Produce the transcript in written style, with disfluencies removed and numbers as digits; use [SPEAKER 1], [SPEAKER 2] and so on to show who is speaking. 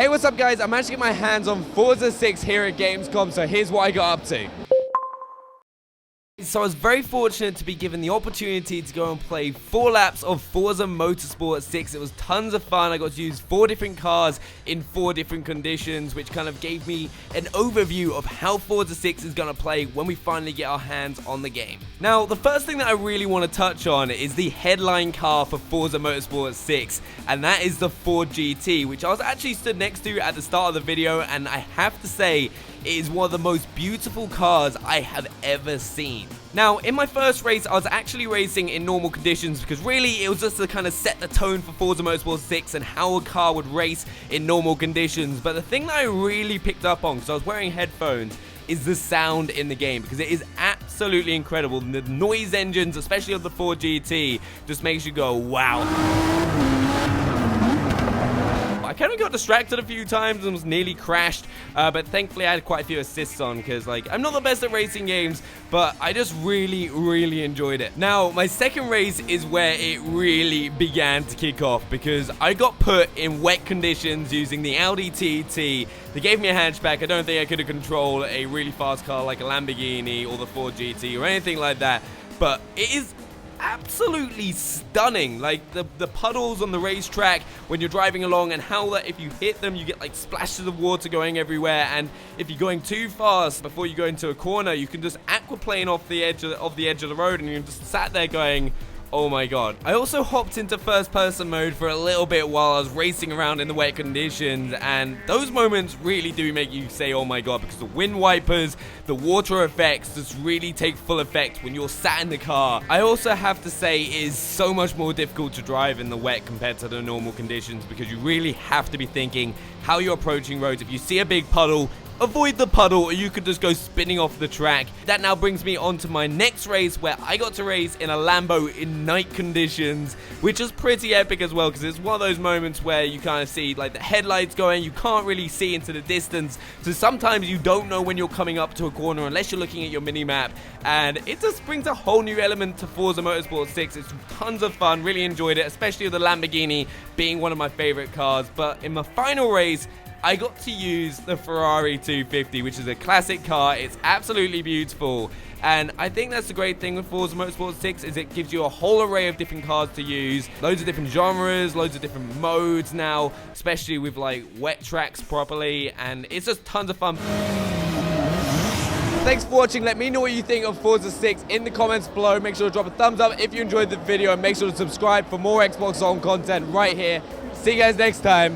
[SPEAKER 1] Hey, what's up guys? I managed to get my hands on Forza 6 here at Gamescom, so here's what I got up to. So I was very fortunate to be given the opportunity to go and play 4 laps of Forza Motorsport 6. It was tons of fun. I got to use 4 different cars in 4 different conditions, which kind of gave me an overview of how Forza 6 is going to play when we finally get our hands on the game. Now, the first thing that I really want to touch on is the headline car for Forza Motorsport 6, and that is the Ford GT, which I was actually stood next to at the start of the video, and I have to say, it is one of the most beautiful cars I have ever seen. Now, in my first race, I was actually racing in normal conditions because really it was just to kind of set the tone for Forza Motorsport 6 and how a car would race in normal conditions. But the thing that I really picked up on, because I was wearing headphones, is the sound in the game, because it is absolutely incredible. The noise engines, especially of the Ford GT, just makes you go, wow. I kind of got distracted a few times and was nearly crashed, but thankfully I had quite a few assists on, because I'm not the best at racing games, but I just really enjoyed it. Now, my second race is where it really began to kick off, because I got put in wet conditions using the Audi TT. They gave me a hatchback. I don't think I could have controlled a really fast car like a Lamborghini or the Ford GT or anything like that, but it is absolutely stunning. Like the puddles on the racetrack when you're driving along, and how that if you hit them you get like splashes of water going everywhere, and if you're going too fast before you go into a corner, you can just aquaplane off the edge of the road, and you're just sat there going, oh my god. I also hopped into first person mode for a little bit while I was racing around in the wet conditions, and those moments really do make you say oh my god, because the wind wipers, the water effects just really take full effect when you're sat in the car. I also have to say it is so much more difficult to drive in the wet compared to the normal conditions, because you really have to be thinking how you're approaching roads. If you see a big puddle, avoid the puddle, or you could just go spinning off the track. That now brings me on to my next race, where I got to race in a Lambo in night conditions, which is pretty epic as well, because it's one of those moments where you kind of see like the headlights going, you can't really see into the distance, so sometimes you don't know when you're coming up to a corner unless you're looking at your mini-map, and it just brings a whole new element to Forza Motorsport 6. It's tons of fun, really enjoyed it, especially with the Lamborghini being one of my favorite cars. But in my final race, I got to use the Ferrari 250, which is a classic car. It's absolutely beautiful, and I think that's the great thing with Forza Motorsport 6 is it gives you a whole array of different cars to use, loads of different genres, loads of different modes now, especially with like wet tracks properly, and it's just tons of fun. Thanks for watching. Let me know what you think of Forza 6 in the comments below. Make sure to drop a thumbs up if you enjoyed the video, and make sure to subscribe for more Xbox On content right here. See you guys next time.